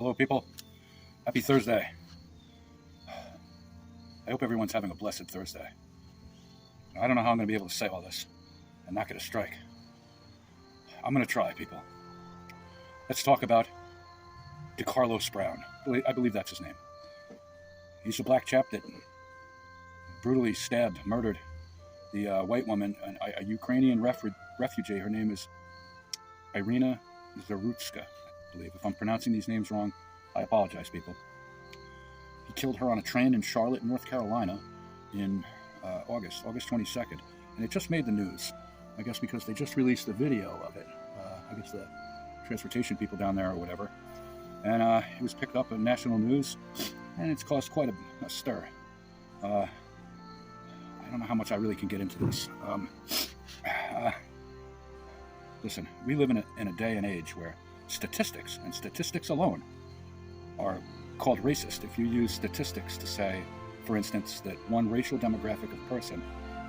Hello, people. Happy Thursday. I hope everyone's having a blessed Thursday. I don't know how I'm going to be able to say all this and not get a strike. I'm going to try, people. Let's talk about DeCarlos Brown. I believe that's his name. He's a black chap that brutally stabbed, murdered the white woman, a Ukrainian refugee. Her name is Irina Zarutska, I believe. If I'm pronouncing these names wrong, I apologize, people. He killed her on a train in Charlotte, North Carolina in August 22nd. And it just made the news, I guess because they just released a video of it. I guess the transportation people down there or whatever. And it was picked up in national news, and it's caused quite a stir. I don't know how much I really can get into this. Listen, we live in a day and age where statistics, and statistics alone, are called racist. If you use statistics to say, for instance, that one racial demographic of person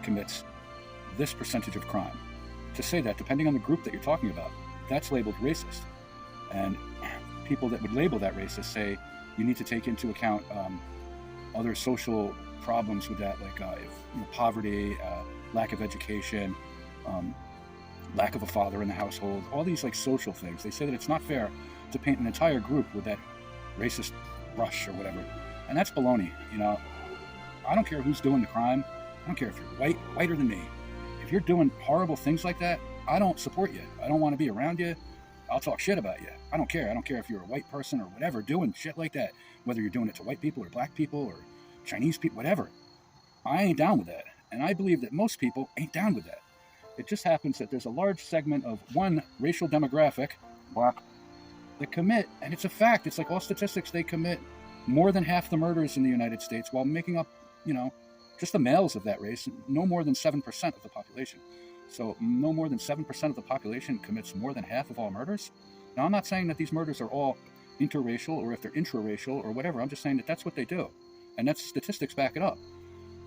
commits this percentage of crime, to say that, depending on the group that you're talking about, that's labeled racist. And people that would label that racist say you need to take into account other social problems with that, like poverty, lack of education, lack of a father in the household, all these like social things. They say that it's not fair to paint an entire group with that racist brush or whatever. And that's baloney. I don't care who's doing the crime. I don't care if you're whiter than me. If you're doing horrible things like that, I don't support you. I don't want to be around you. I'll talk shit about you. I don't care. I don't care if you're a white person or whatever doing shit like that, whether you're doing it to white people or black people or Chinese people, whatever. I ain't down with that. And I believe that most people ain't down with that. It just happens that there's a large segment of one racial demographic, black, that commit, and it's a fact, it's like all statistics, they commit more than half the murders in the United States while making up, just the males of that race, no more than 7% of the population. So no more than 7% of the population commits more than half of all murders. Now, I'm not saying that these murders are all interracial or if they're intraracial or whatever. I'm just saying that that's what they do. And that's statistics back it up.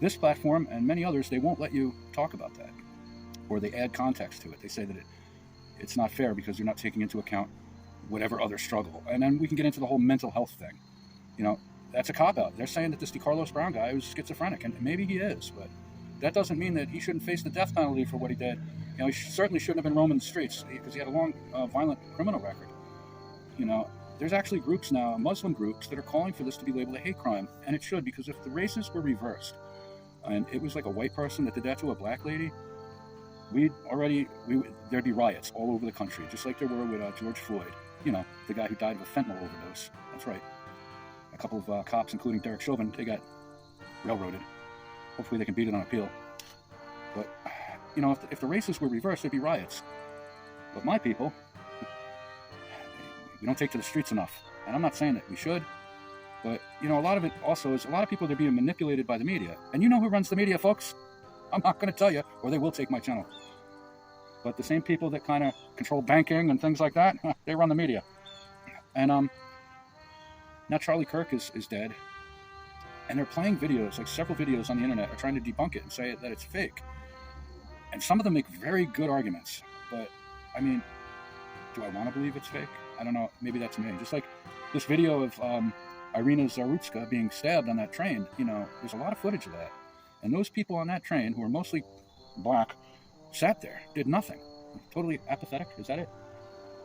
This platform and many others, they won't let you talk about that. Or they add context to it. They say that it's not fair because you're not taking into account whatever other struggle. And then we can get into the whole mental health thing. That's a cop-out. They're saying that this DeCarlos Brown guy was schizophrenic, and maybe he is, but that doesn't mean that he shouldn't face the death penalty for what he did. He certainly shouldn't have been roaming the streets because he had a long, violent criminal record. There's actually groups now, Muslim groups, that are calling for this to be labeled a hate crime, and it should, because if the races were reversed, and it was like a white person that did that to a black lady, there'd be riots all over the country, just like there were with George Floyd, the guy who died of a fentanyl overdose. That's right. A couple of cops, including Derek Chauvin, they got railroaded. Hopefully they can beat it on appeal. But, if the races were reversed, there'd be riots. But my people, we don't take to the streets enough. And I'm not saying that we should, but, a lot of it also is a lot of people, they're being manipulated by the media. And you know who runs the media, folks? I'm not going to tell you, or they will take my channel. But the same people that kind of control banking and things like that, they run the media. And now Charlie Kirk is dead. And they're playing videos, like several videos on the internet, are trying to debunk it and say that it's fake. And some of them make very good arguments. But, do I want to believe it's fake? I don't know. Maybe that's me. Just like this video of Irina Zarutska being stabbed on that train, there's a lot of footage of that. And those people on that train, who are mostly black, sat there, did nothing. Totally apathetic. Is that it?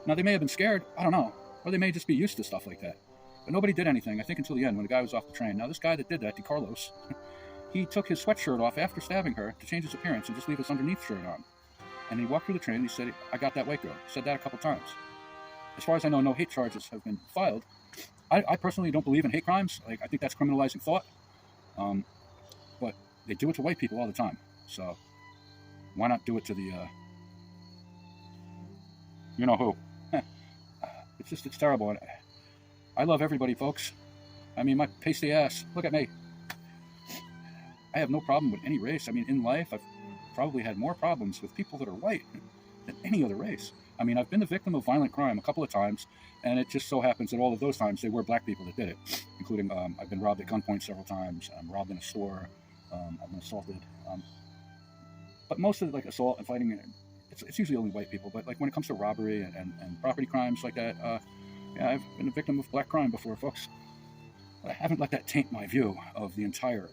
Now, they may have been scared. I don't know. Or they may just be used to stuff like that. But nobody did anything, I think, until the end, when the guy was off the train. Now, this guy that did that, DeCarlos, he took his sweatshirt off after stabbing her to change his appearance and just leave his underneath shirt on. And he walked through the train and he said, "I got that white girl." He said that a couple times. As far as I know, no hate charges have been filed. I personally don't believe in hate crimes. I think that's criminalizing thought. But they do it to white people all the time. So why not do it to the, you-know-who? It's terrible. And I love everybody, folks. My pasty ass. Look at me. I have no problem with any race. In life, I've probably had more problems with people that are white than any other race. I've been the victim of violent crime a couple of times, and it just so happens that all of those times they were black people that did it, including I've been robbed at gunpoint several times. I'm robbed in a store. I've been assaulted. But most of it, like assault and fighting, it's usually only white people. But like when it comes to robbery and property crimes like that, Yeah, I've been a victim of black crime before, folks. But I haven't let that taint my view of the entire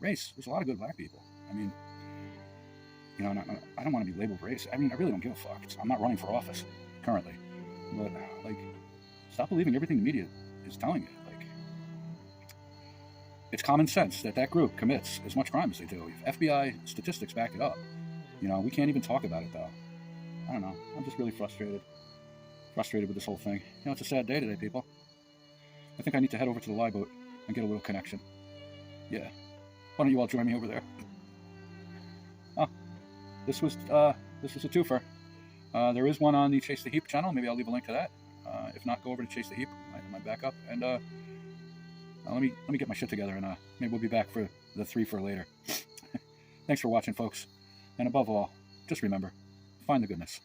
race. There's a lot of good black people. I mean, you know, and I don't want to be labeled racist. I mean, I really don't give a fuck. I'm not running for office currently. But, like, stop believing everything the media is telling you. Like, it's common sense that that group commits as much crime as they do. If FBI statistics back it up. You know, we can't even talk about it, though. I don't know. I'm just really frustrated. Frustrated with this whole thing. You know, it's a sad day today, people. I think I need to head over to the live boat and get a little connection. Yeah. Why don't you all join me over there? Oh, this was a twofer. There is one on the Chase the Heap channel. Maybe I'll leave a link to that. If not, go over to Chase the Heap, my backup, and let me get my shit together, and maybe we'll be back for the 3 for later. Thanks for watching, folks, and above all, just remember, find the goodness.